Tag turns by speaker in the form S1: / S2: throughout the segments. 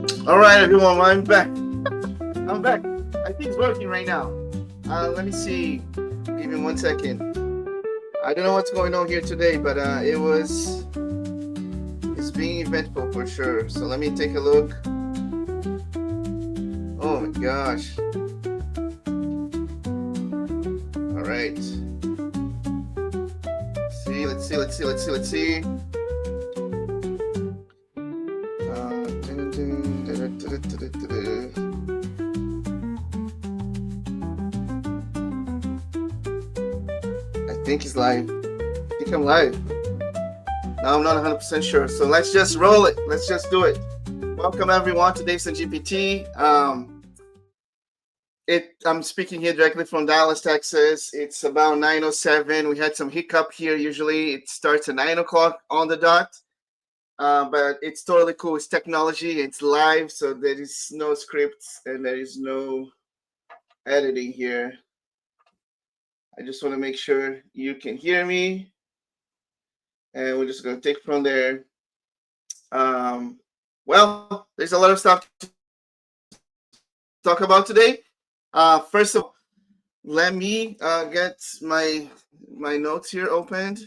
S1: All right, everyone, I'm back. I'm back. I think it's working right now. Let me see. Give me 1 second. I don't know what's going on here today, but it's being eventful for sure. So let me take a look. Oh my gosh. All right. See, let's see. I think it's live. I think I'm live. Now I'm not 100% sure. So let's just roll it. Let's just do it. Welcome everyone to Dayvisson GPT. I'm speaking here directly from Dallas, Texas. It's about 9:07. We had some hiccup here. Usually it starts at 9 o'clock on the dot. But it's totally cool. It's technology. It's live, so there is no scripts and there is no editing here. I just want to make sure you can hear me, and we're just going to take from there. Well, there's a lot of stuff to talk about today. First of all, let me get my notes here opened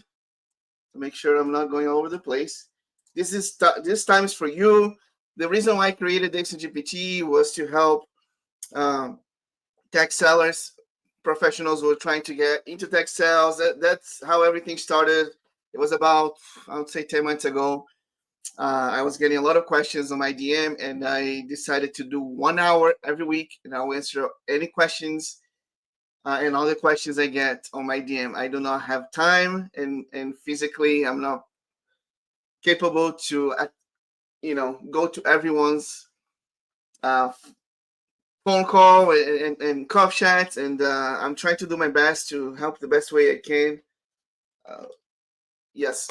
S1: to make sure I'm not going all over the place. This time is for you. The reason why I created Dayvisson GPT was to help um, tech sellers, professionals who are trying to get into tech sales. That's how everything started. It was about, I would say, 10 months ago. I was getting a lot of questions on my DM, and I decided to do 1 hour every week, and I'll answer any questions and all the questions I get on my DM. I do not have time, and physically, I'm not capable to, go to everyone's uh, phone call and cough chats, and I'm trying to do my best to help the best way I can. Uh, yes.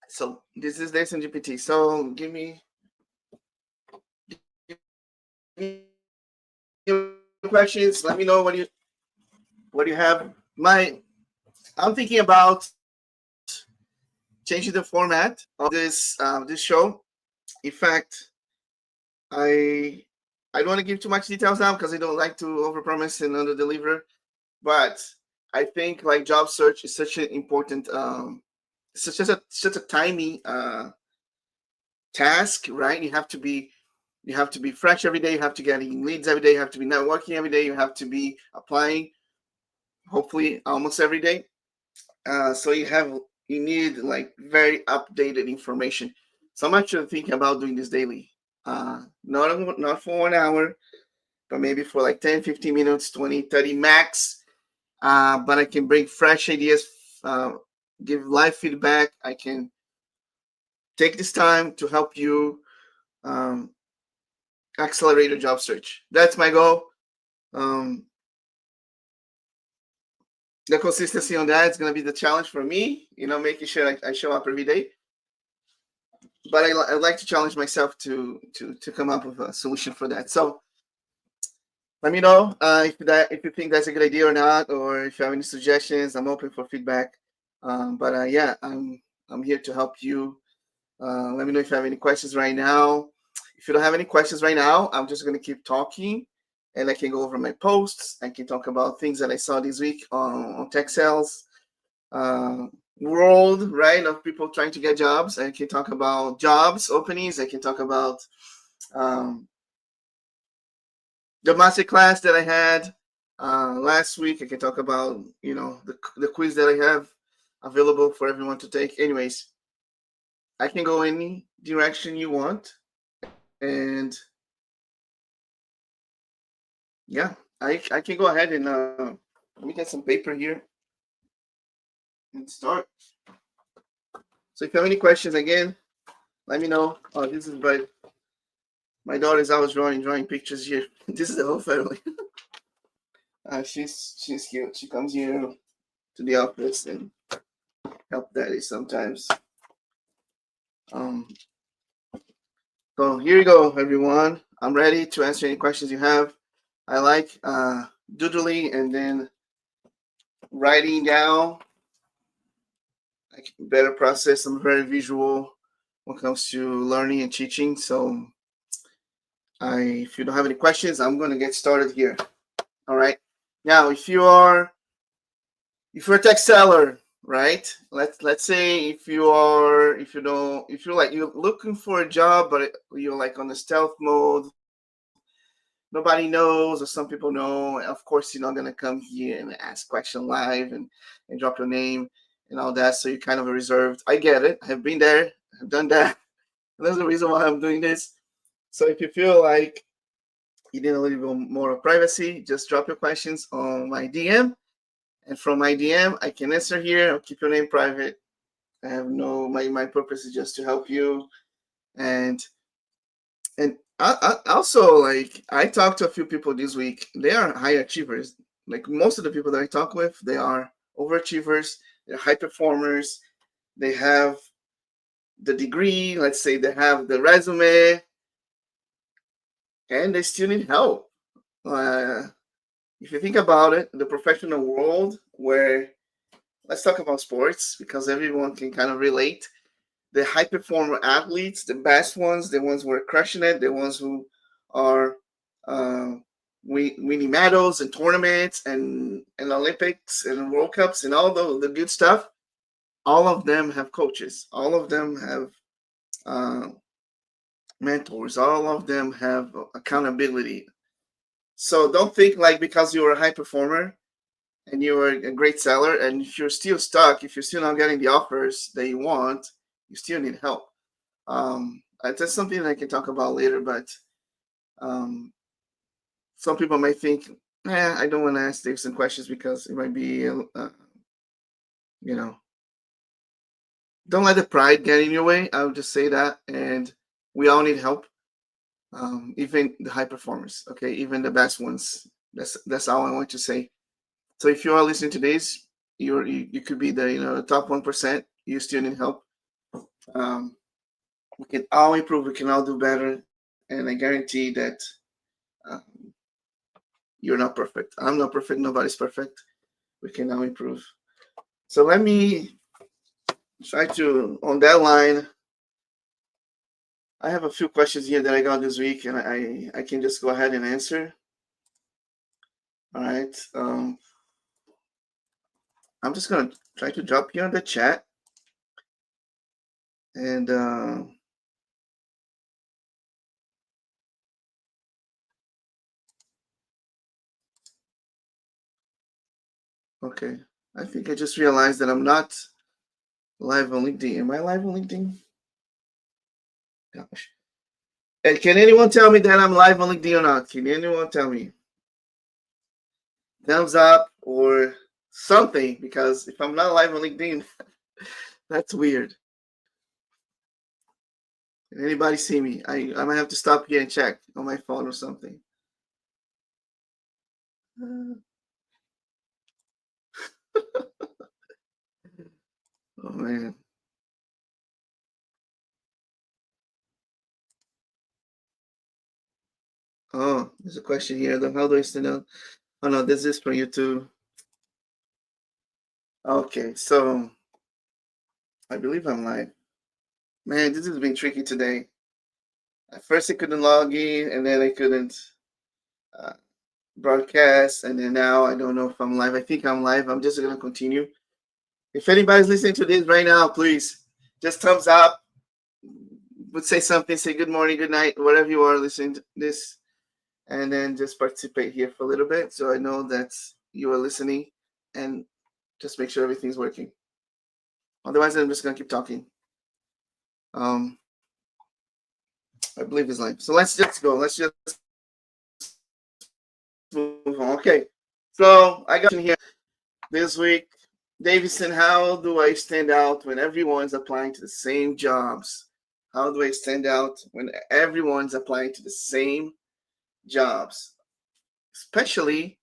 S1: So this is Dayvisson GPT. So give me your questions. Let me know what you have. I'm thinking about changing the format of this show. In fact, I I don't want to give too much details now because I don't like to overpromise and underdeliver. But I think like job search is such an important, such a tiny task, right? You have to be fresh every day. You have to get in leads every day. You have to be networking every day. You have to be applying, hopefully almost every day. So you need like very updated information. So I'm actually thinking about doing this daily. Not for 1 hour, but maybe for like 10, 15 minutes, 20, 30 max. But I can bring fresh ideas, uh, give live feedback. I can take this time to help you um, accelerate your job search. That's my goal. Um, the consistency on that is going to be the challenge for me, making sure I show up every day. But I like to challenge myself to come up with a solution for that. So let me know if you think that's a good idea or not, or if you have any suggestions. I'm open for feedback. But yeah, I'm here to help you. Let me know if you have any questions right now. If you don't have any questions right now, I'm just gonna keep talking, and I can go over my posts. I can talk about things that I saw this week on tech sales uh, world, right? Of people trying to get jobs. I can talk about jobs openings. I can talk about um, the master class that I had last week. I can talk about the quiz that I have available for everyone to take. Anyways, I can go any direction you want, and yeah, I can go ahead and let me get some paper here and start. So if you have any questions, again, let me know. Oh, this is my daughter's always drawing pictures here. This is the whole family. She's cute. She comes here to the office and help daddy sometimes. Um, so here you go, everyone. I'm ready to answer any questions you have. I like doodling and then writing down. I can better process. I'm very visual when it comes to learning and teaching. So If you don't have any questions, I'm going to get started here. All right. Now, if you're a tech seller, right? Let's say if you're like you're looking for a job, but you're like on the stealth mode, nobody knows, or some people know. Of course, you're not gonna come here and ask question live and drop your name and all that. So you're kind of reserved. I get it. I've been there. I've done that. And that's the reason why I'm doing this. So if you feel like you need a little bit more of privacy, just drop your questions on my DM. And from my DM, I can answer here. I'll keep your name private. I have my purpose is just to help you. And also, like, I talked to a few people this week. They are high achievers. Like most of the people that I talk with, they are overachievers. They're high performers. They have the degree. Let's say they have the resume, and they still need help. If you think about it, the professional world, where let's talk about sports because everyone can kind of relate. The high performer athletes, the best ones, the ones who are crushing it, the ones who are winning medals and tournaments and Olympics and World Cups and all the good stuff. All of them have coaches. All of them have mentors. All of them have accountability. So don't think like because you're a high performer and you're a great seller, and if you're still stuck, if you're still not getting the offers that you want, you still need help. That's something that I can talk about later, but some people might think, I don't want to ask Dave some questions because it might be, don't let the pride get in your way. I would just say that, and we all need help, even the high performers, okay, even the best ones. That's all I want to say. So if you are listening to this, you could be the top 1%. You still need help. We can all improve. We can all do better, and I guarantee that you're not perfect. I'm not perfect. Nobody's perfect. We can now improve. So let me try to, on that line, I have a few questions here that I got this week, and I can just go ahead and answer. All right. I'm just going to try to drop here on the chat. And okay. I think I just realized that I'm not live on LinkedIn. Am I live on LinkedIn? Gosh. And can anyone tell me that I'm live on LinkedIn or not? Can anyone tell me? Thumbs up or something, because if I'm not live on LinkedIn, that's weird. Can anybody see me? I might have to stop here and check on my phone or something. Oh man. Oh, there's a question here. How do I stand out? Oh no, this is for YouTube. Okay, so I believe I'm live. Man, this has been tricky today. At first I couldn't log in, and then I couldn't broadcast, and then now I don't know if I'm live. I think I'm live. I'm just gonna continue. If anybody's listening to this right now, please just thumbs up. Would say something, say good morning, good night, whatever you are listening to this, and then just participate here for a little bit so I know that you are listening, and just make sure everything's working. Otherwise, I'm just gonna keep talking. I believe it's live. So let's just go. Let's just move on. Okay. So I got in here this week. Dayvisson, how do I stand out when everyone's applying to the same jobs? How do I stand out when everyone's applying to the same jobs? Especially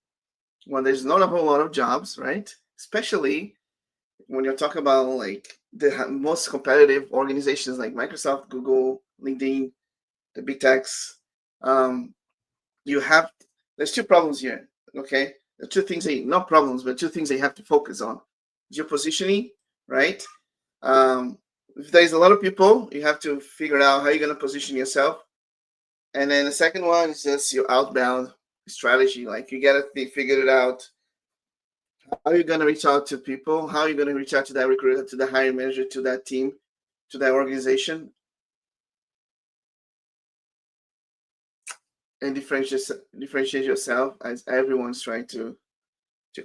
S1: when there's not a whole lot of jobs, right? Especially when you're talking about like the most competitive organizations like Microsoft, Google, LinkedIn, the big techs. There's two problems here, okay? The two things, not problems, but two things that you have to focus on. Your positioning, right? If there's a lot of people, you have to figure out how you're going to position yourself And then the second one is just your outbound strategy. Like you gotta figure it out. How are you gonna reach out to people? How are you gonna reach out to that recruiter, to the hiring manager, to that team, to that organization, and differentiate yourself as everyone's trying to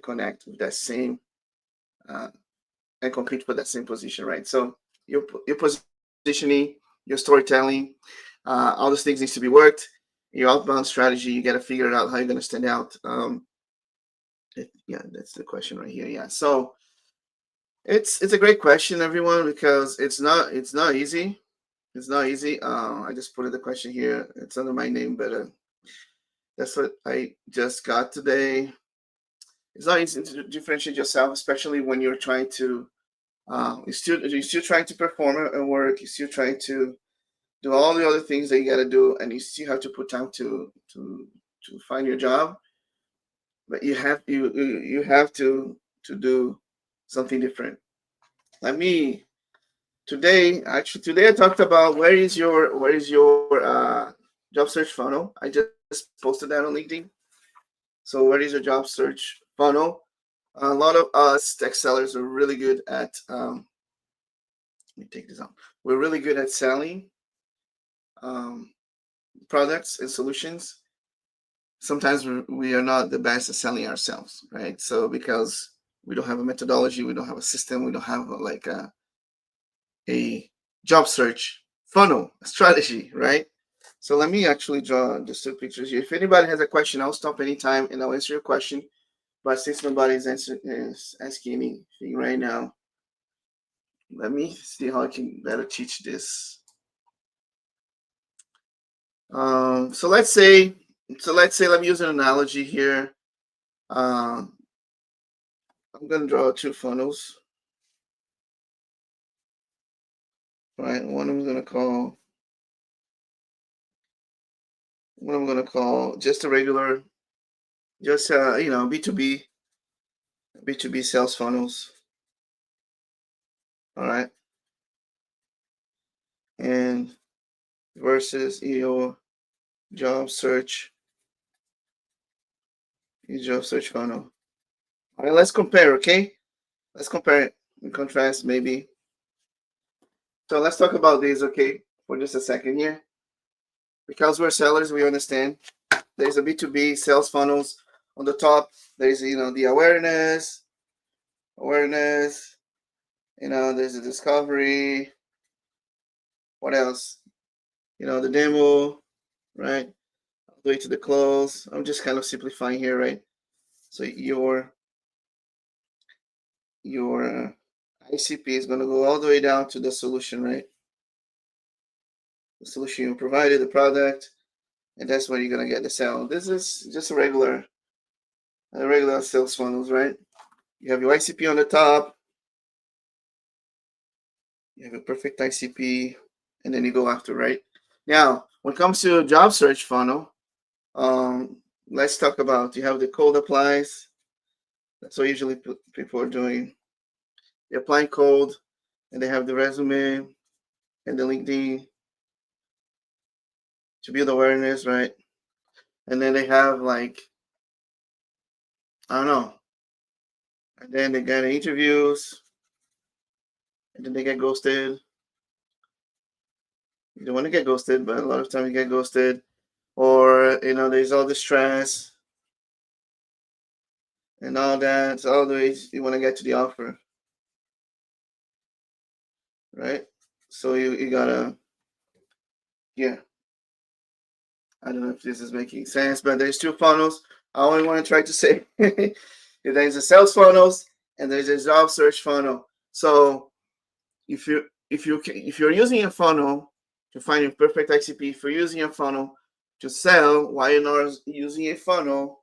S1: connect with that same uh, and compete for that same position, right? So your positioning, your storytelling, all those things needs to be worked. Your outbound strategy, you got to figure it out how you're going to stand out. Yeah, that's the question right here. Yeah, so it's a great question, everyone, because it's not easy. It's not easy. I just put the question here. It's under my name, but that's what I just got today. It's not easy to differentiate yourself, especially when you're trying to you're still trying to perform at work. You're still trying to do all the other things that you got to do, and you still have to put time to find your job. But you have to do something different. Let me today I talked about where is your job search funnel. I just posted that on LinkedIn. So where is your job search funnel? A lot of us tech sellers are really good at let me take this out. We're really good at selling um, products and solutions. Sometimes we are not the best at selling ourselves, right? So because we don't have a methodology, we don't have a system, we don't have a job search funnel strategy, right? So let me actually draw just two pictures here. If anybody has a question, I'll stop anytime and I'll answer your question. But since nobody is asking anything right now, let me see how I can better teach this. So let's say, let me use an analogy here. I'm going to draw two funnels. Right, one I'm going to call just a regular, just B2B sales funnels. All right, and versus your job search funnel. All right, let's compare. Okay, let's compare and contrast maybe. So let's talk about these, okay, for just a second here. Because we're sellers, we understand there's a B2B sales funnels. On the top, there's the awareness, there's a discovery. What else? The demo, right? All the way to the close. I'm just kind of simplifying here, right? So your ICP is going to go all the way down to the solution, right? The solution you provided, the product, and that's where you're going to get the sale. This is just a regular sales funnels, right? You have your ICP on the top, you have a perfect ICP, and then you go after, right? Now, when it comes to a job search funnel, let's talk about, you have the cold applies. That's what usually people are doing. They're applying cold, and they have the resume and the LinkedIn to build awareness, right? And then they have I don't know, and then they get interviews, and then they get ghosted. You don't want to get ghosted, but a lot of times you get ghosted, or there's all the stress and all that. So all the ways you want to get to the offer, right? So you gotta, yeah. I don't know if this is making sense, but there's two funnels. I only want to try to say there's a sales funnels and there's a job search funnel. So if you're using a funnel to find your perfect ICP, if you're using a funnel to sell, why you're not using a funnel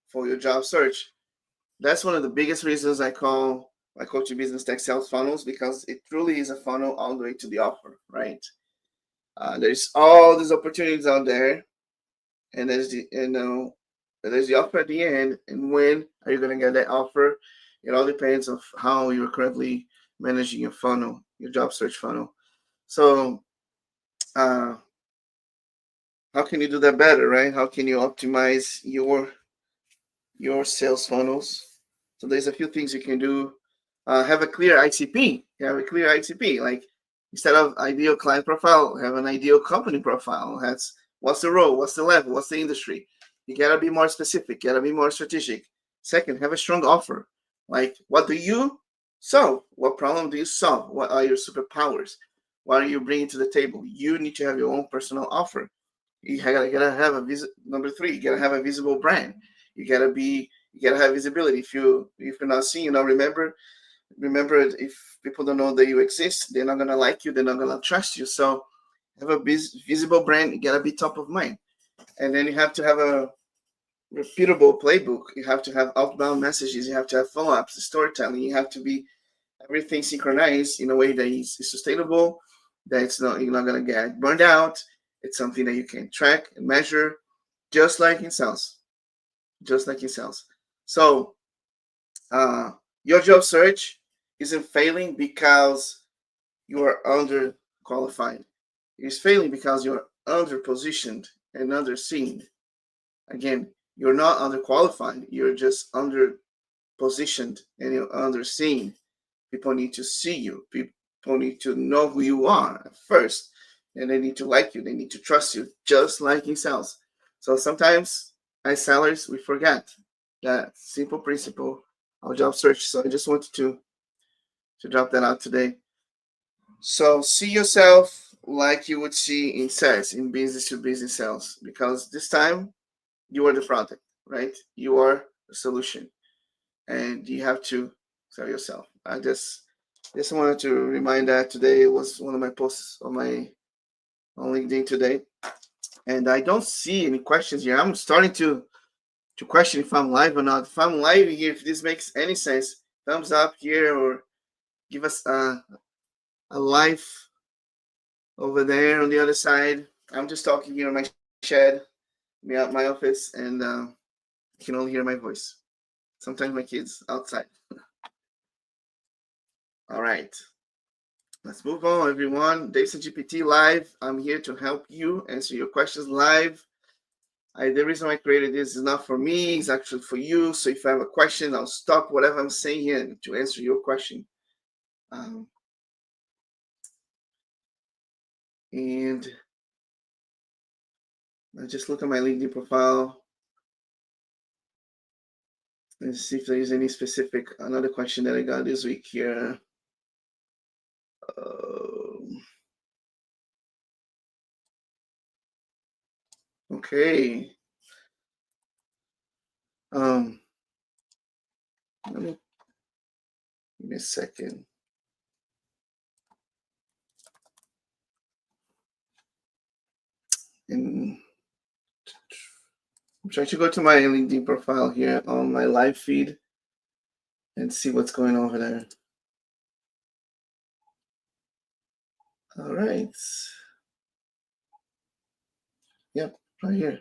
S1: for your job search? That's one of the biggest reasons I call my coaching business tech sales funnels, because it truly is a funnel all the way to the offer, right? There's all these opportunities out there, and there's the offer at the end. And when are you going to get that offer? It all depends on how you're currently managing your funnel, your job search funnel. So how can you do that better, right? How can you optimize your sales funnels? So there's a few things you can do. Have a clear ICP. Have a clear ICP. Like instead of ideal client profile, have an ideal company profile. That's what's the role, what's the level, what's the industry. You gotta be more specific. You gotta be more strategic. Second, have a strong offer. Like what do you solve? What problem do you solve? What are your superpowers? What are you bringing to the table? You need to have your own personal offer. You gotta have number three. You gotta have a visible brand. You gotta have visibility. If you're not seen, remember if people don't know that you exist, they're not gonna like you. They're not gonna trust you. So have a visible brand. You gotta be top of mind, and then you have to have a repeatable playbook. You have to have outbound messages. You have to have follow-ups, storytelling. You have to be everything synchronized in a way that is sustainable. That you're not gonna get burned out. It's something that you can track and measure, just like in sales. Just like in sales. So your job search isn't failing because you are underqualified. It's failing because you're underpositioned and underseen. Again, you're not underqualified. You're just underpositioned and you're underseen. People need to see you. People need to know who you are first, and they need to like you. They need to trust you, just like in sales. So sometimes, as sellers, we forget that simple principle of job search. So I just wanted to drop that out today. So see yourself like you would see in sales, in business to business sales, because this time you are the product, right? You are the solution, and you have to sell yourself. I just wanted to remind that today was one of my posts on LinkedIn today, and I don't see any questions here. I'm starting to question if I'm live or not. If I'm live here, if this makes any sense, thumbs up here or give us a live over there on the other side. I'm just talking here in my shed, my office, and you can only hear my voice. Sometimes my kids outside. All right. Let's move on, everyone. Dayvisson GPT live. I'm here to help you answer your questions live. The reason I created this is not for me, it's actually for you. So if I have a question, I'll stop whatever I'm saying here to answer your question. And I just look at my LinkedIn profile and see if there is any specific, another question that I got this week here. Okay. Let me give me a second. And I'm trying to go to my LinkedIn profile here on my live feed and see what's going on over there. All right. Yep, right here.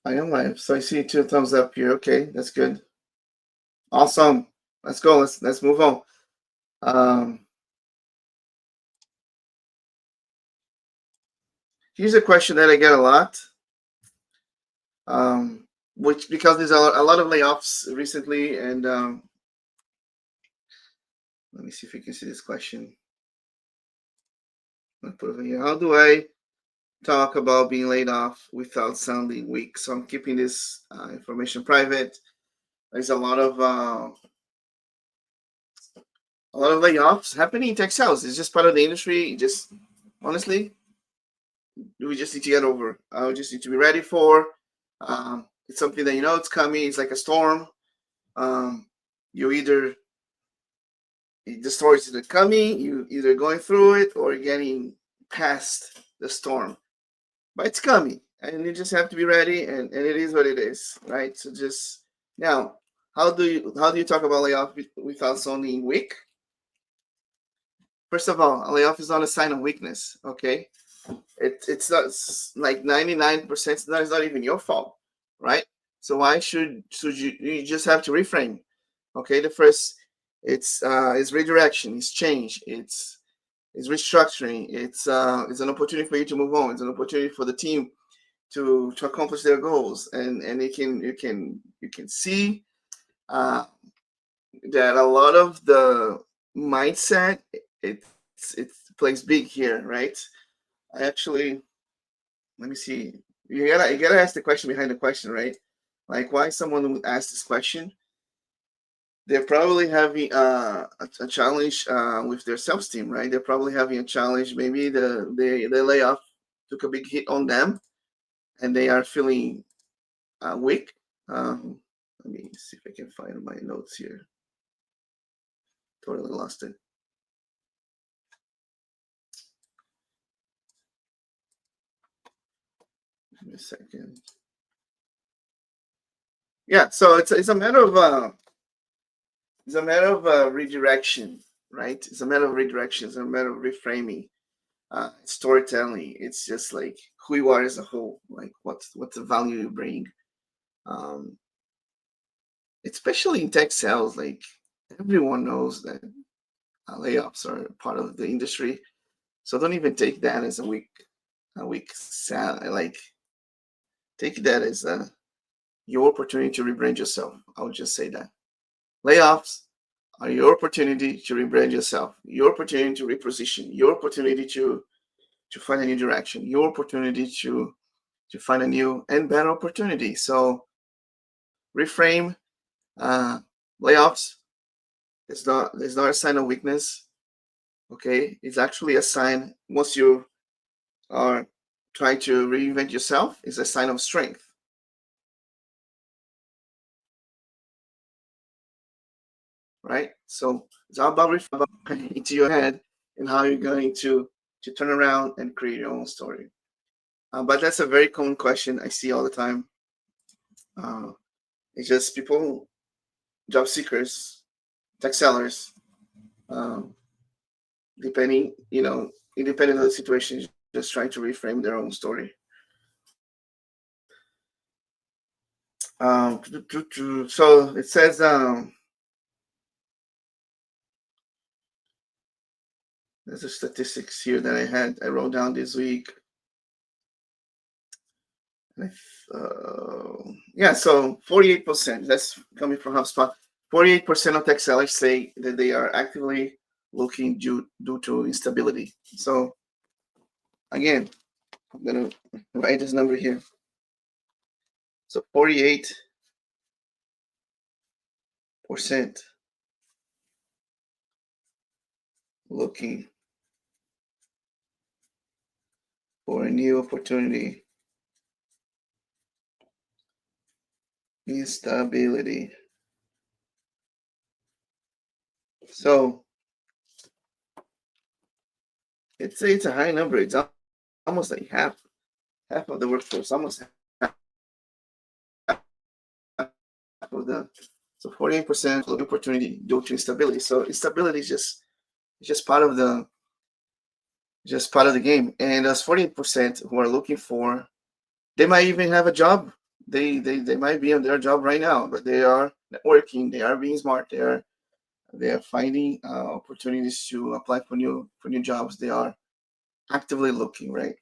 S1: I am live, so I see 2 thumbs up here. Okay, that's good. Awesome. Let's go. Let's move on. Here's a question that I get a lot. Which because there's a lot of layoffs recently, and let me see if you can see this question. I'll put it over here. How do I talk about being laid off without sounding weak? So I'm keeping this information private. There's a lot of layoffs happening in tech sales. It's just part of the industry. Just honestly, we just need to get over. We just need to be ready for. It's something that it's coming. It's like a storm. You either the storm is either coming, you either going through it or getting past the storm. But it's coming, and you just have to be ready, and it is what it is, right? So just now, how do you talk about layoff without sounding weak? First of all, a layoff is not a sign of weakness, okay? It's not like 99%. It's not even your fault, right? So why should you just have to reframe? Okay, the first it's redirection, it's change, it's It's restructuring. It's an opportunity for you to move on. It's an opportunity for the team to accomplish their goals, and you can see uh, that a lot of the mindset it plays big here, right? I actually, let me see. You gotta ask the question behind the question, right? Like, why someone would ask this question? They're probably having a challenge with their self-esteem, right? They're probably having a challenge. Maybe the layoff took a big hit on them, and they are feeling weak. Let me see if I can find my notes here. Totally lost it. Give me a second. Yeah, so it's a matter of redirection, right? It's a matter of redirection. It's a matter of reframing, storytelling. It's just like who you are as a whole, like what's the value you bring. Um, Especially in tech sales, like everyone knows that layoffs are part of the industry. So don't even take that as a weak like take that as your opportunity to rebrand yourself. I would just say that layoffs are your opportunity to rebrand yourself, your opportunity to reposition, your opportunity to find a new direction, your opportunity to find a new and better opportunity. So reframe. Layoffs is not a sign of weakness. Okay, it's actually a sign. Once you are trying to reinvent yourself, it's a sign of strength, right? So it's all about reframing into your head and how you're going to turn around and create your own story. But that's a very common question I see all the time. Uh, it's just people, job seekers, tech sellers, um, depending, independent of the situation, just trying to reframe their own story. So it says, there's a statistics here that I wrote down this week. Yeah, so 48%, that's coming from HubSpot. 48% of tech sellers say that they are actively looking due to instability. So again, I'm gonna write this number here. So 48% looking for a new opportunity. Instability. So it's a high number. It's almost like half of the workforce, almost half of the, so 48% of the opportunity due to instability. So instability is just part of the game. And those 48% who are looking for, they might even have a job. They might be on their job right now, but they are networking. They are being smart. They are finding opportunities to apply for new jobs. They are actively looking, right?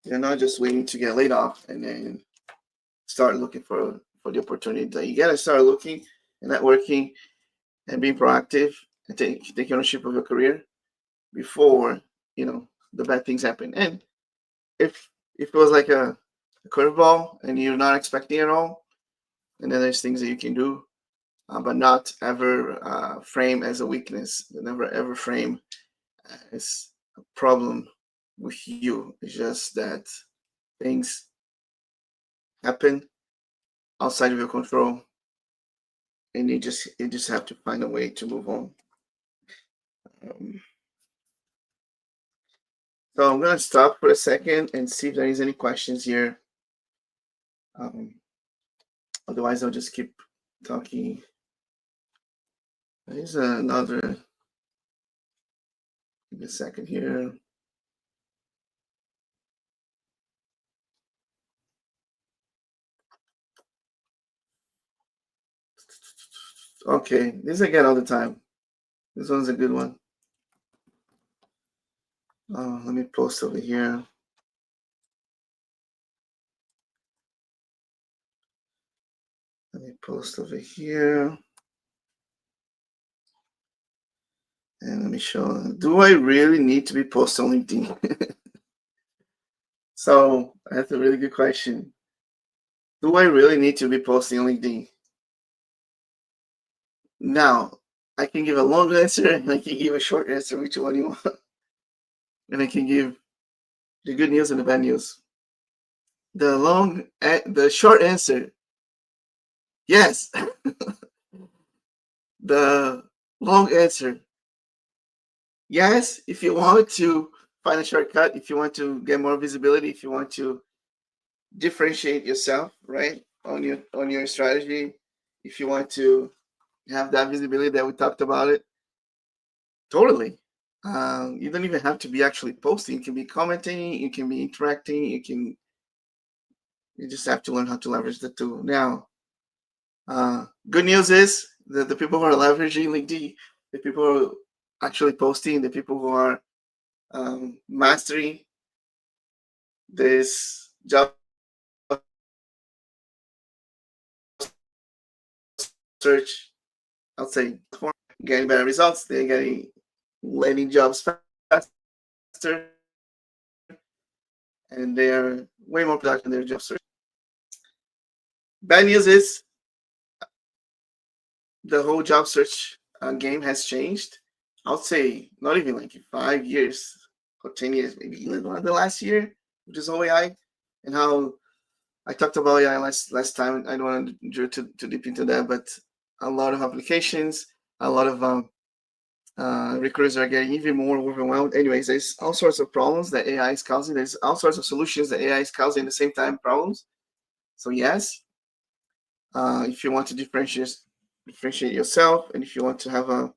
S1: They're not just waiting to get laid off and then start looking for the opportunity. You gotta start looking and networking and being proactive and take ownership of your career before the bad things happen. And if it was like a curveball and you're not expecting it all, and then there's things that you can do, but not ever frame as a weakness. Never ever frame as a problem with you. It's just that things happen outside of your control, and you just have to find a way to move on. Um, so I'm gonna stop for a second and see if there is any questions here. Um, Otherwise, I'll just keep talking. There's another. Give me a second here. Okay, this I get all the time. This one's a good one. Let me post over here. Let me post over here. And let me show. Do I really need to be posted on LinkedIn? So that's a really good question. Do I really need to be posting on LinkedIn? Now, I can give a long answer and I can give a short answer, which one you want. And I can give the good news and the bad news. The short answer, yes. The long answer, yes. If you want to find a shortcut, if you want to get more visibility, if you want to differentiate yourself, right, on your strategy, if you want to have that visibility that we talked about it, totally. You don't even have to be actually posting. You can be commenting, you can be interacting, you just have to learn how to leverage the tool. Now, good news is that the people who are leveraging LinkedIn, the people who are actually posting, the people who are mastering this job search, I'll say, getting better results. They're getting landing jobs faster, and they're way more productive in their job search. Bad news is the whole job search game has changed. I would say not even like 5 years or 10 years, maybe even the last year, which is all AI, and how I talked about AI last time. I don't want to go too deep into that, but a lot of applications, a lot of recruiters are getting even more overwhelmed. Anyways, there's all sorts of problems that AI is causing. There's all sorts of solutions that AI is causing at the same time problems. So yes, if you want to differentiate yourself, and if you want to have a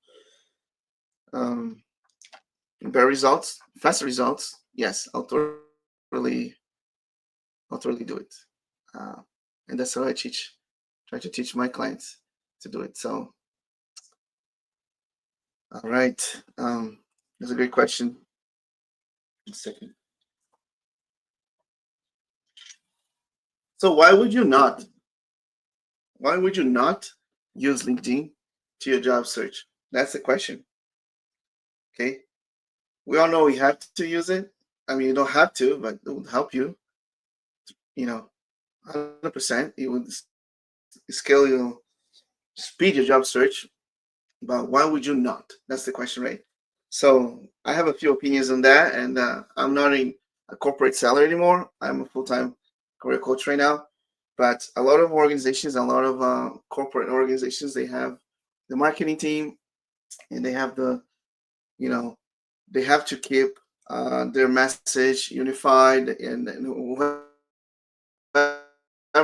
S1: better results, faster results, yes, I'll totally do it. Uh, and that's how I try to teach my clients to do it. So, all right, that's a great question. One second. So why would you not? Why would you not use LinkedIn to your job search? That's the question. Okay, we all know we have to use it. I mean, you don't have to, but it would help you. You know, 100%. It would scale your speed your job search. But why would you not? That's the question, right? So I have a few opinions on that, and I'm not a corporate seller anymore. I'm a full-time career coach right now. But a lot of organizations, a lot of corporate organizations, they have the marketing team, and they have you know, they have to keep their message unified, and whoever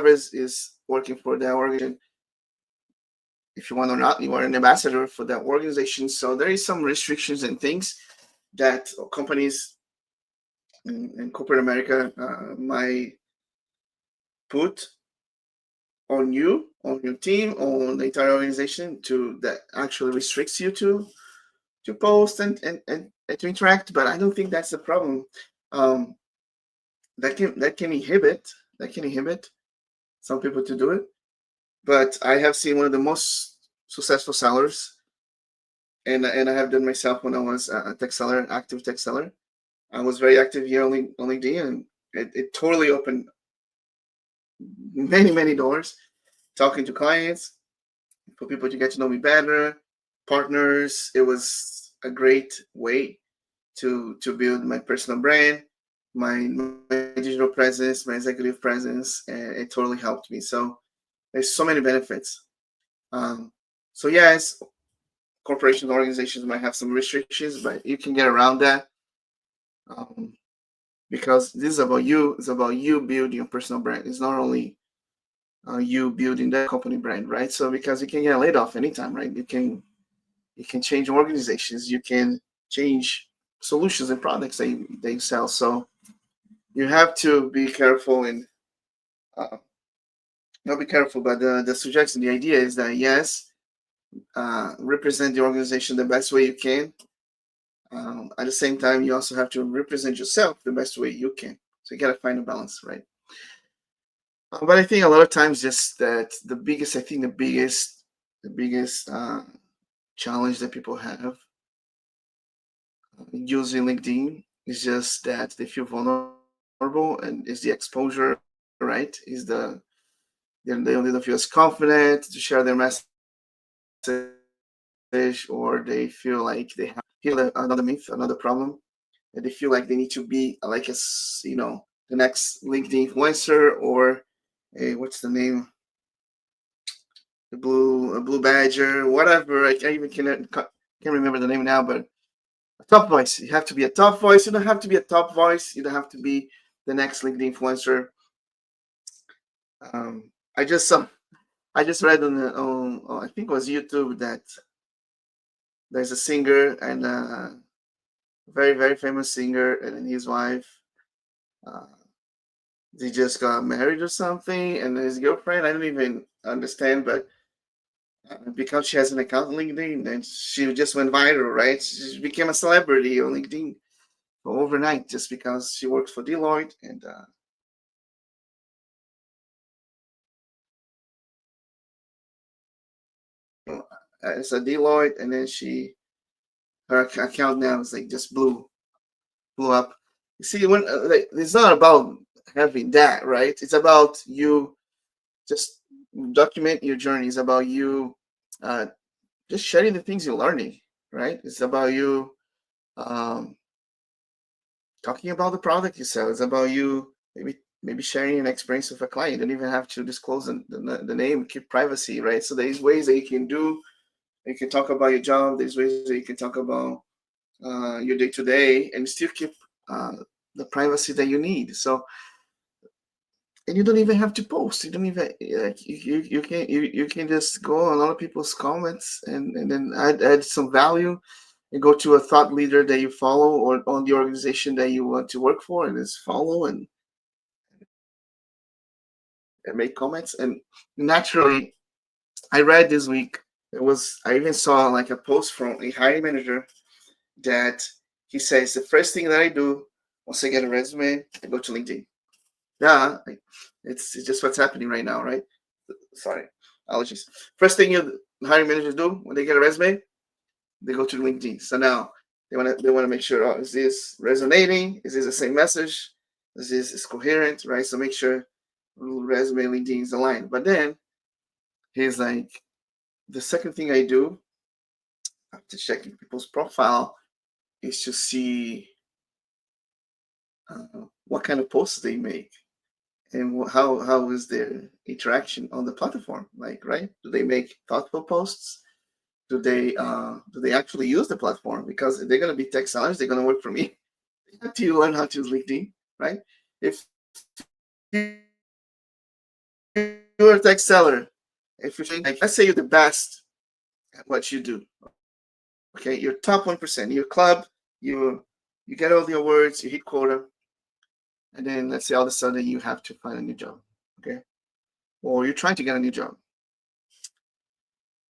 S1: is working for that organization, if you want or not, you are an ambassador for that organization. So there is some restrictions and things that companies in corporate America might put on you, on your team, on the entire organization to that actually restricts you to post and to interact. But I don't think that's the problem. Um, that can inhibit some people to do it. But I have seen one of the most successful sellers, and I have done myself when I was a tech seller, active tech seller. I was very active here on LinkedIn, and it totally opened many doors, talking to clients, for people to get to know me better, partners. It was a great way to build my personal brand, my digital presence, my executive presence, and it totally helped me. So there's so many benefits. Um, so yes, corporations, organizations might have some restrictions, but you can get around that. Um, because this is about you. It's about you building your personal brand. It's not only you building that company brand, right? So because you can get laid off anytime, right? You can change organizations. You can change solutions and products they sell. So you have to be careful and not be careful, but the suggestion, the idea is that yes, represent the organization the best way you can. At the same time, you also have to represent yourself the best way you can. So you got to find a balance, right? But I think a lot of times, just that the biggest challenge that people have using LinkedIn is just that they feel vulnerable, and it's the exposure, right? Is they don't feel as confident to share their message, or they feel like they have another myth, another problem, and they feel like they need to be like the next LinkedIn influencer, or what's the name, the blue badger, whatever. I can't even can't remember the name now, but a top voice. You have to be a top voice. You don't have to be a top voice. You don't have to be the next LinkedIn influencer. Um, I just saw. I just read I think it was YouTube, that there's a singer, and very very famous singer, and his wife. Uh, they just got married or something, and his girlfriend. I don't even understand, but because she has an account on LinkedIn, and she just went viral, right? She became a celebrity on LinkedIn overnight, just because she works for Deloitte, and it's a Deloitte, and then her account now is like just blew up. You see, when like, it's not about having that, right? It's about you just document your journey. It's about you uh, just sharing the things you're learning, right? It's about you um, talking about the product you sell. It's about you maybe sharing an experience with a client. You don't even have to disclose the name, keep privacy, right? So there's ways that you can do. You can talk about your job. There's ways that you can talk about your day to day, and still keep uh, the privacy that you need. So, and you don't even have to post. You don't even like you can just go on other people's comments, and then add some value, and go to a thought leader that you follow, or on the organization that you want to work for, and just follow, and make comments. And naturally, I read this week, I even saw like a post from a hiring manager, that he says the first thing that I do once I get a resume, I go to LinkedIn. Yeah, it's just what's happening right now, right? Sorry, allergies. First thing hiring managers do when they get a resume, they go to LinkedIn. So now they want to make sure, oh, is this resonating? Is this the same message? Is this is coherent, right? So make sure resume LinkedIn is aligned. But then he's like, the second thing I do after checking people's profile is to see what kind of posts they make, and how is their interaction on the platform, like, right? Do they make thoughtful posts? Do they actually use the platform? Because if they're going to be tech sellers, they're going to work for me. They have to learn how to use LinkedIn, right? If you're a tech seller, if you're like, let's say you're the best at what you do, okay, you're top 1%, your club, you get all the awards, you hit quota, and then let's say all of a sudden you have to find a new job, okay, or you're trying to get a new job,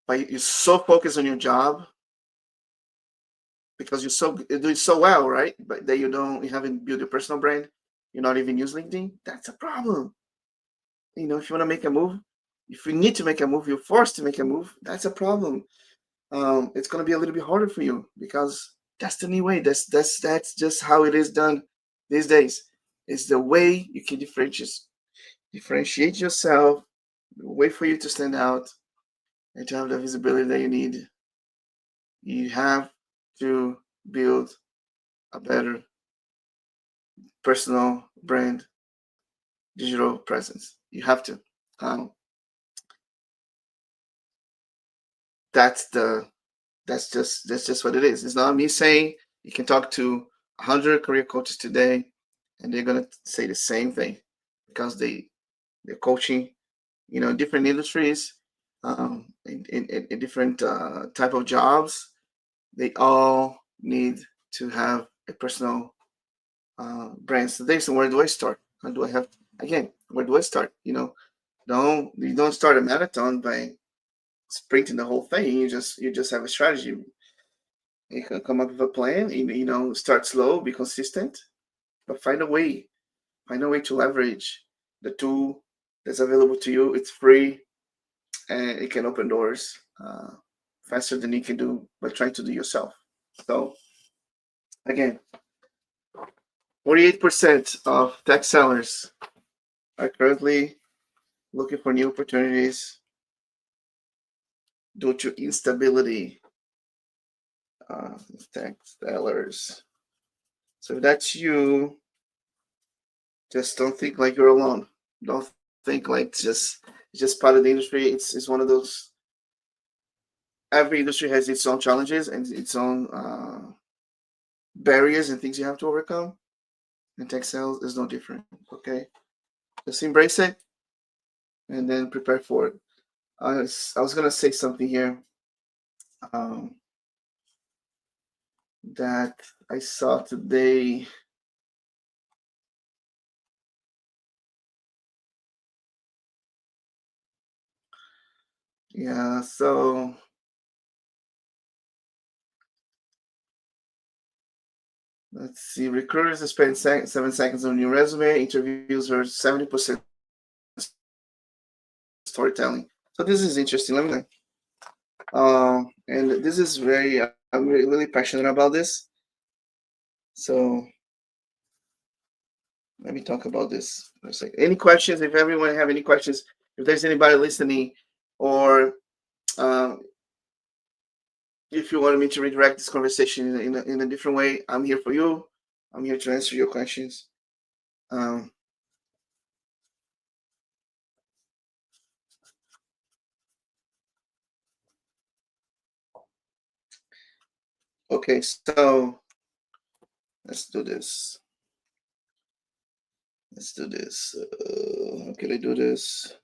S1: but you're so focused on your job because you're doing so well, right? But that you haven't built your personal brand, you're not even using LinkedIn. That's a problem. If you want to make a move, if you need to make a move, you're forced to make a move. That's a problem. It's going to be a little bit harder for you, because that's the new way. That's just how it is done these days. It's the way you can differentiate yourself, the way for you to stand out and to have the visibility that you need. You have to build a better personal brand digital presence. You have to. Um, that's the that's just what it is. It's not me saying you can talk to 100 career coaches today, and they're gonna say the same thing, because they're coaching, different industries, in different type of jobs. They all need to have a personal brand. So there's where do I start? How do I have again? Where do I start? You don't start a marathon by sprinting the whole thing. You just have a strategy. You can come up with a plan. Start slow, be consistent, but find a way. Find a way to leverage the tool that's available to you. It's free, and it can open doors faster than you can do by trying to do yourself. So again, 48% of tech sellers are currently looking for new opportunities due to instability. Tech sellers. So if that's you, just don't think like you're alone. Don't think like it's just part of the industry. It's one of those. Every industry has its own challenges and its own barriers and things you have to overcome. And tech sales is no different. Okay, just embrace it and then prepare for it. I was gonna say something here um, that I saw today. Yeah, so let's see. Recruiters spend 7 seconds on your resume. Interviews are 70% storytelling. So this is interesting. Let me. And this is very. I'm really passionate about this. So let me talk about this for a second. Any questions? If everyone have any questions, if there's anybody listening, or um, if you want me to redirect this conversation in a different way, I'm here for you. I'm here to answer your questions. Um, okay, so let's do this. Let's do this. How can I do this?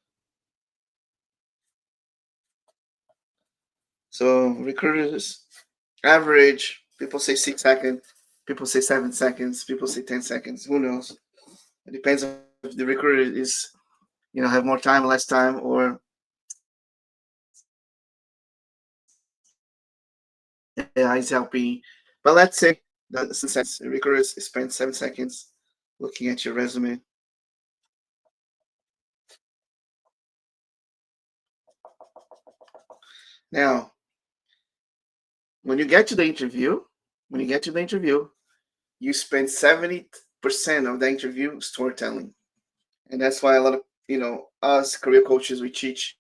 S1: So recruiters average, people say 6 seconds, people say 7 seconds, people say 10 seconds. Who knows? It depends if the recruiter is, have more time, less time, or AI is helping. But let's say that since recruiters spend 7 seconds looking at your resume. Now, when you get to the interview, you spend 70% of the interview storytelling. And that's why a lot of, us career coaches, we teach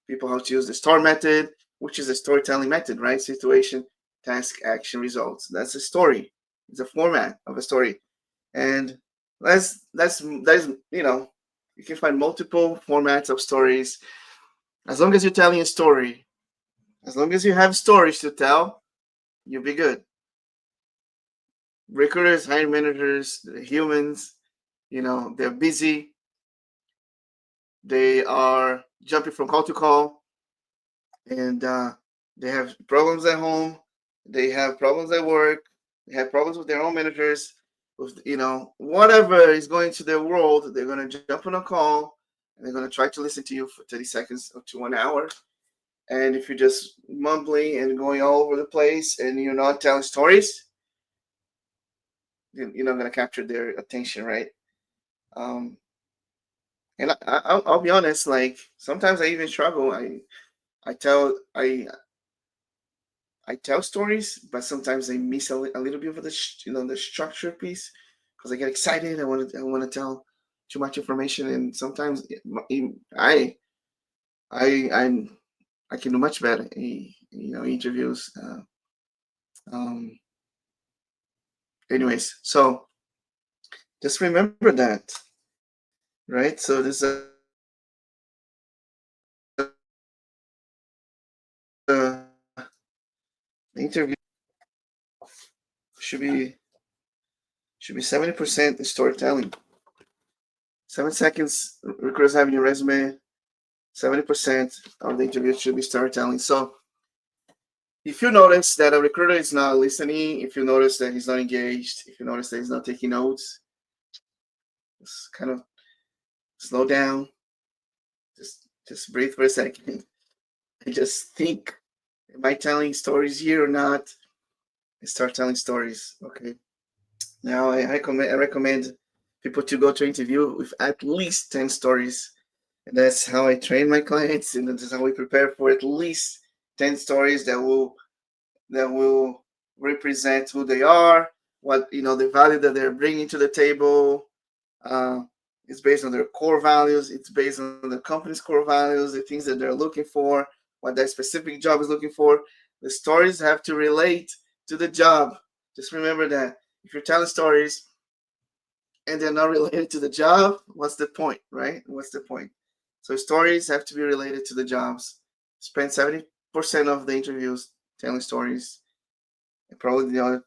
S1: people how to use the STAR method, which is a storytelling method, right? Situation, task, action, results. That's a story. It's a format of a story. And that's you can find multiple formats of stories. As long as you're telling a story, as long as you have stories to tell, you'll be good. Recruiters, hiring managers, humans, they're busy. They are jumping from call to call, and they have problems at home. They have problems at work. They have problems with their own managers. With whatever is going to their world, they're going to jump on a call and they're going to try to listen to you for 30 seconds or to 1 hour. And if you're just mumbling and going all over the place and you're not telling stories, you're not going to capture their attention, right? Um, and I'll be honest, like sometimes I even struggle. I tell I tell stories, but sometimes I miss a little bit of the structure piece because I get excited. I want to tell too much information, and sometimes I I I'm I can do much better. Interviews. Um. Anyways, so just remember that, right? So this uh, interview should be 70% storytelling. 7 seconds recruiters having your resume. 70% of the interview should be storytelling. So if you notice that a recruiter is not listening, if you notice that he's not engaged, if you notice that he's not taking notes, just kind of slow down. Just breathe for a second and just think, am I telling stories here or not? and start telling stories. Okay. Now I recommend people to go to interview with at least 10 stories. And that's how I train my clients, and that's how we prepare for at least 10 stories that will represent who they are, what the value that they're bringing to the table. Uh, it's based on their core values. It's based on the company's core values, the things that they're looking for, what that specific job is looking for. The stories have to relate to the job. Just remember that if you're telling stories and they're not related to the job, what's the point, right? What's the point? So stories have to be related to the jobs. Spend 70% of the interviews telling stories, and probably the other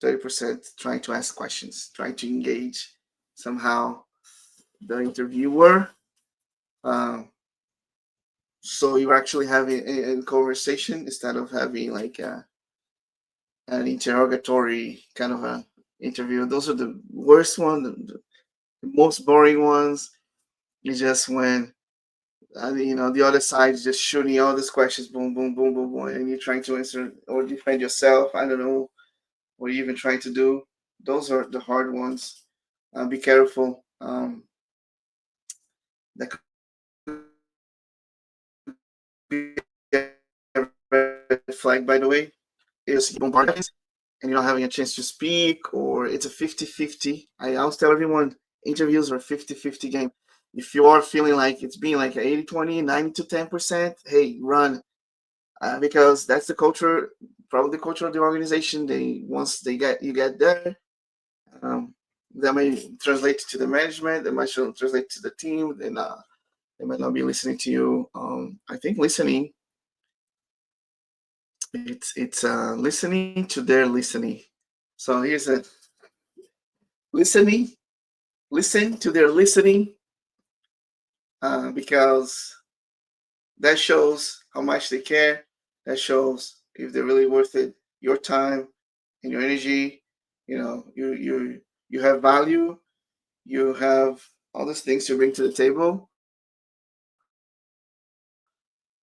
S1: 30% trying to ask questions, trying to engage somehow the interviewer. Um, so you're actually having a conversation instead of having like an interrogatory kind of a interview. Those are the worst ones, the most boring ones. It's just when the other side is just shooting all these questions, boom, boom, boom, boom, boom, and you're trying to answer or defend yourself. I don't know what you're even trying to do. Those are the hard ones. Be careful. That could be a red flag, by the way. Is bombarded and you're not having a chance to speak, or it's a 50-50. I always tell everyone interviews are 50-50 game. If you are feeling like it's being like 80-20, 90 to 10%, hey, run. Because that's the culture, probably the culture of the organization. Once you get there, that may translate to the management, that might translate to the team, then they might not be listening to you. I think listening, it's listening to their listening. So here's a listening, listen to their listening, because that shows how much they care. That shows if they're really worth it, your time and your energy. You have value. You have all these things to bring to the table,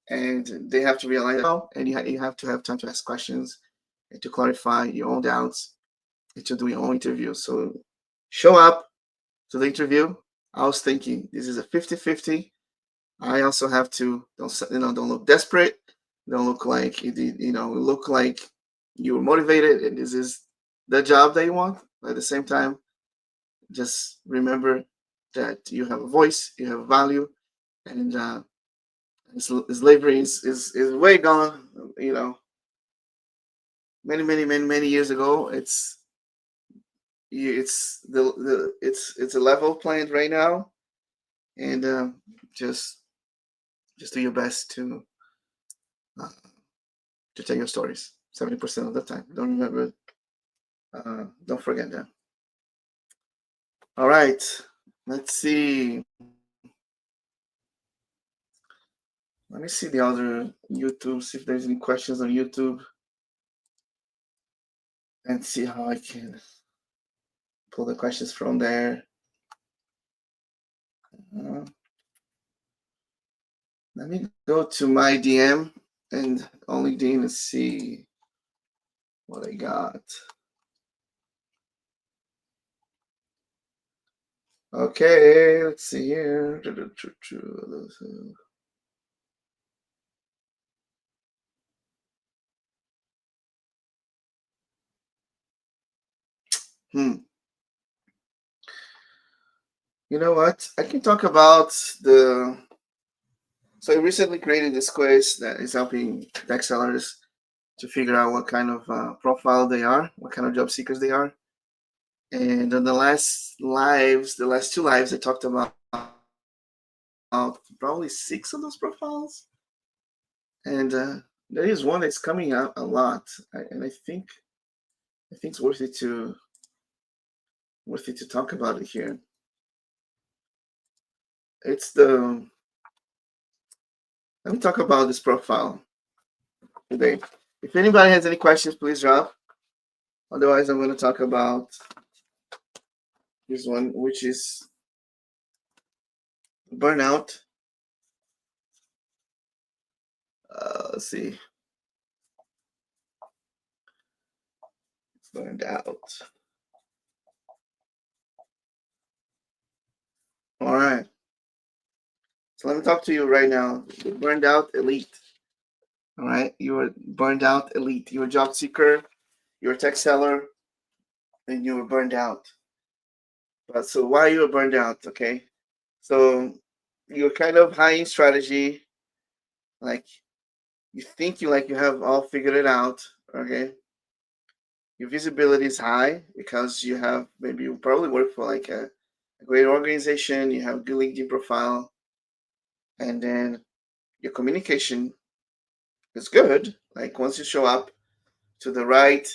S1: and they have to realize that. And you have to have time to ask questions and to clarify your own doubts and to do your own interview. So show up to the interview. I was thinking this is a 50-50. I also have to don't look desperate. Don't look like look like you're motivated and this is the job that you want. But at the same time, just remember that you have a voice, you have value, and slavery is way gone. Many years ago. It's a level playing right now, and just do your best uh, to tell your stories 70% of the time. Don't forget that. All right, let's see. Let me see the other YouTube, see if there's any questions on YouTube, and see how I can pull the questions from there. Let me go to my DM and only DM and see what I got. Okay, let's see here. You know what? I can talk about the. So I recently created this quiz that is helping tech sellers to figure out what kind of profile they are, what kind of job seekers they are. And in the last two lives, I talked about probably 6 of those profiles. And there is one that's coming out a lot, and I think it's worth it to talk about it here. Let me talk about this profile today. If anybody has any questions, please drop. Otherwise, I'm going to talk about this one, which is burnout. Let's see. Burned out. All right. So let me talk to you right now. You're burned out elite. All right. You are burned out elite. You're a job seeker. You're a tech seller, and you were burned out. But so why you were burned out? Okay. So you're kind of high in strategy. Like you think you have all figured it out. Okay. Your visibility is high because you have maybe you probably work for like a great organization. You have a good LinkedIn profile, and then your communication is good. Like once you show up to the right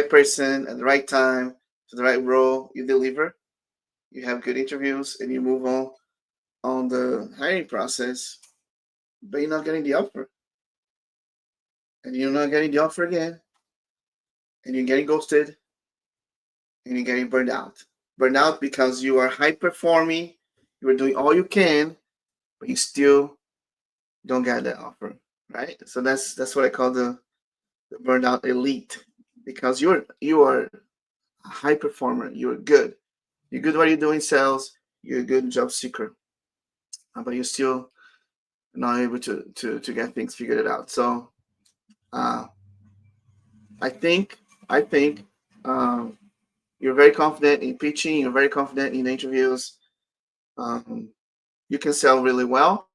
S1: person at the right time to the right role, you deliver. You have good interviews, and you move on the hiring process, but you're not getting the offer, and you're not getting the offer again, and you're getting ghosted, and you're getting burned out. Burned out because you are high performing, you are doing all you can, but you still don't get that offer, right? So that's what I call the burnout elite, because you are a high performer, you're good, you're good what you do in sales, you're a good job seeker, but you're still not able to get things figured out. So uh, I think um, you're very confident in pitching, you're very confident in interviews, um, you can sell really well,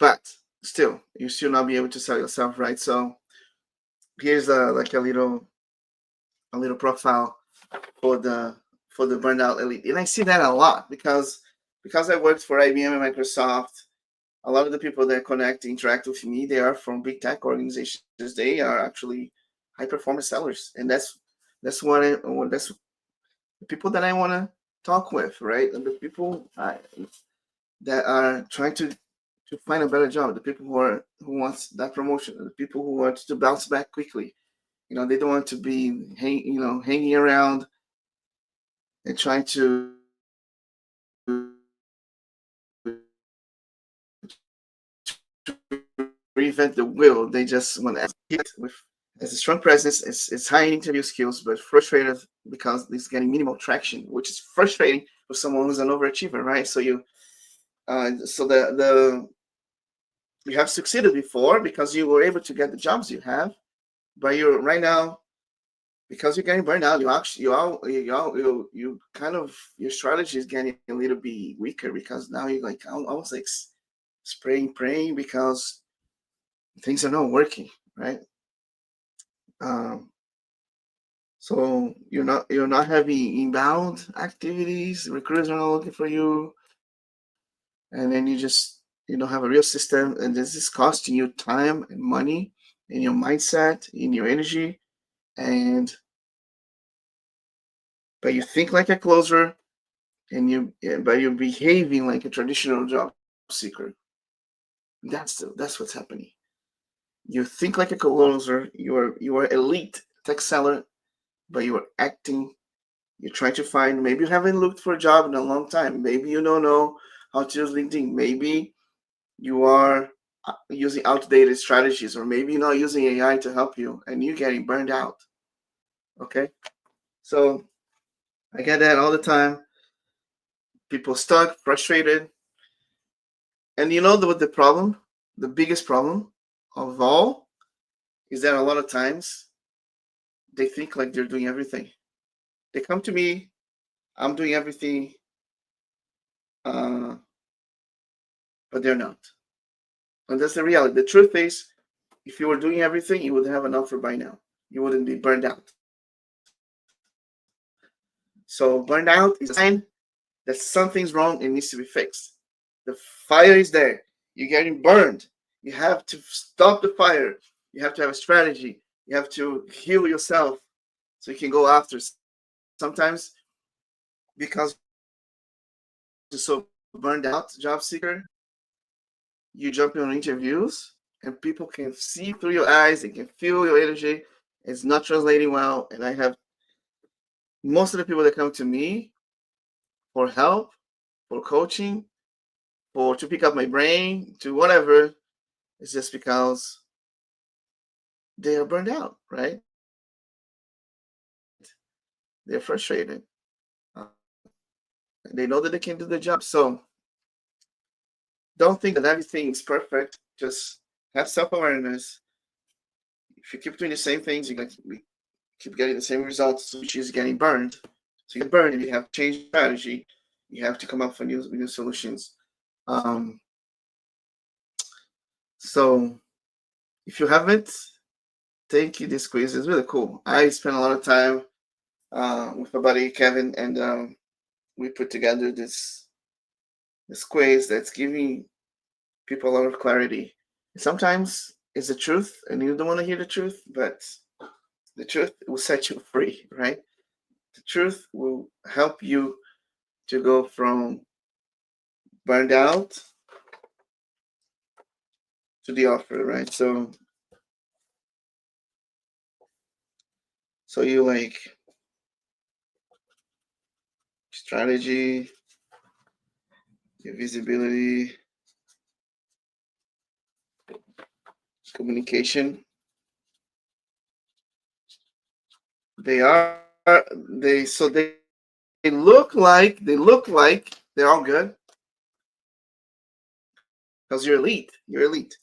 S1: but still you still not be able to sell yourself, right? So here's like a little profile for the burnout elite, and I see that a lot because I worked for IBM and Microsoft. A lot of the people that connect, interact with me, they are from big tech organizations. They are actually high performance sellers, and that's the people that I want to talk with, right? And the people that are trying to find a better job, the people who wants that promotion, the people who want to bounce back quickly. They don't want to be hanging around and trying to reinvent the wheel. They just want to hit with as a strong presence, it's high interview skills, but frustrated because it's getting minimal traction, which is frustrating for someone who's an overachiever, right? So the you have succeeded before because you were able to get the jobs you have, but you're right now because you're getting burned out. You actually you kind of your strategy is getting a little bit weaker because now you're like almost like spraying, praying because things are not working, right? Um, so you're not having inbound activities. Recruiters are not looking for you, and then you don't have a real system, and this is costing you time and money, in your mindset, in your energy, and but you think like a closer, but you're behaving like a traditional job seeker. That's what's happening. You think like a closer. You are elite tech seller, but you are acting. You're trying to find. Maybe you haven't looked for a job in a long time. Maybe you don't know how to use LinkedIn. Maybe you are using outdated strategies, or maybe you're not using AI to help you, and you're getting burned out. Okay, so I get that all the time. People stuck, frustrated, and what the problem, the biggest problem of all, is that a lot of times they think like they're doing everything. They come to me, I'm doing everything, uh, but they're not. And that's the reality. The truth is, if you were doing everything, you would have an offer by now. You wouldn't be burned out. So burned out is a sign that something's wrong and needs to be fixed. The fire is there. You're getting burned. You have to stop the fire. You have to have a strategy. You have to heal yourself so you can go after. Sometimes because you're so burned out, job seeker, you jump on interviews and people can see through your eyes. They can feel your energy. It's not translating well. And I have most of the people that come to me for help, for coaching, for to pick up my brain, to whatever, it's just because they are burned out, right? They're frustrated. Uh, they know that they can do the job. So don't think that everything is perfect. Just have self-awareness. If you keep doing the same things, you keep getting the same results, which is getting burned. So you get burned, and you have to change strategy. You have to come up with new solutions. Um, so if you haven't, thank you. This quiz is really cool. I spent a lot of time with my buddy Kevin, and we put together this quiz that's giving people a lot of clarity. Sometimes it's the truth, and you don't want to hear the truth, but the truth will set you free, right? The truth will help you to go from burned out to the offer, right? So you like strategy, your visibility, communication. They are they so they look like they're all good because you're elite. You're elite.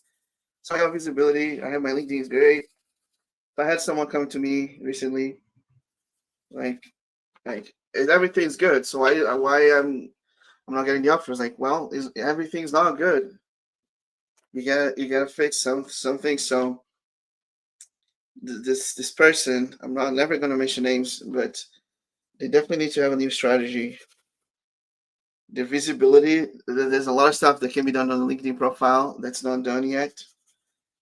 S1: So I have visibility. I have my LinkedIn is great. If I had someone come to me recently, like everything's good. So why I'm not getting the offers? Like, well, is everything's not good. You gotta fix some things. So this person, I'm not never gonna mention names, but they definitely need to have a new strategy. The visibility, there's a lot of stuff that can be done on the LinkedIn profile that's not done yet.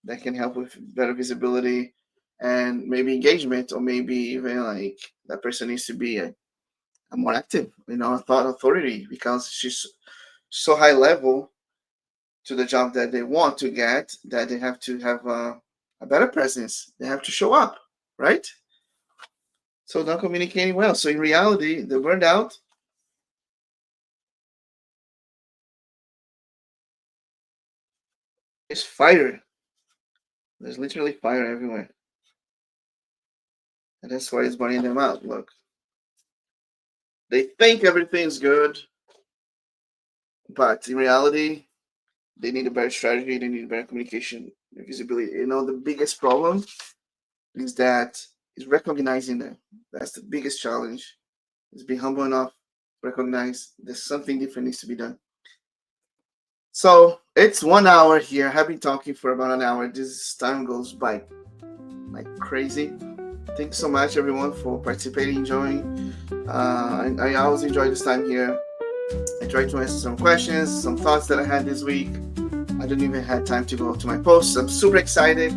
S1: That can help with better visibility and maybe engagement, or maybe even like that person needs to be a more active, a thought authority, because she's so high level to the job that they want to get that they have to have a better presence. They have to show up, right? So not communicating well. So in reality, the burned out is fire. There's literally fire everywhere. And that's why it's burning them out. Look, they think everything's good, but in reality, they need a better strategy. They need better communication, visibility. The biggest problem is that is recognizing them. That's the biggest challenge. Is being humble enough to recognize there's something different needs to be done. So it's 1 hour here. I've been talking for about an hour. This time goes by like crazy. Thanks so much, everyone, for participating, joining. I always enjoy this time here. I tried to answer some questions, some thoughts that I had this week. I didn't even have time to go to my posts. I'm super excited.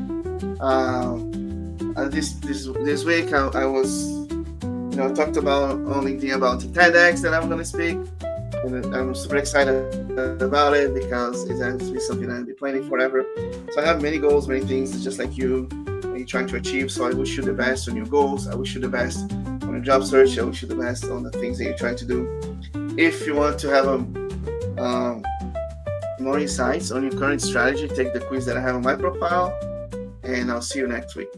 S1: This week I was, talked about on LinkedIn about the TEDx that I'm going to speak. And I'm super excited about it because it has to be something I've been planning forever. So I have many goals, many things, just like you, you're trying to achieve. So I wish you the best on your goals. I wish you the best on your job search. I wish you the best on the things that you're trying to do. If you want to have more insights on your current strategy, take the quiz that I have on my profile, and I'll see you next week.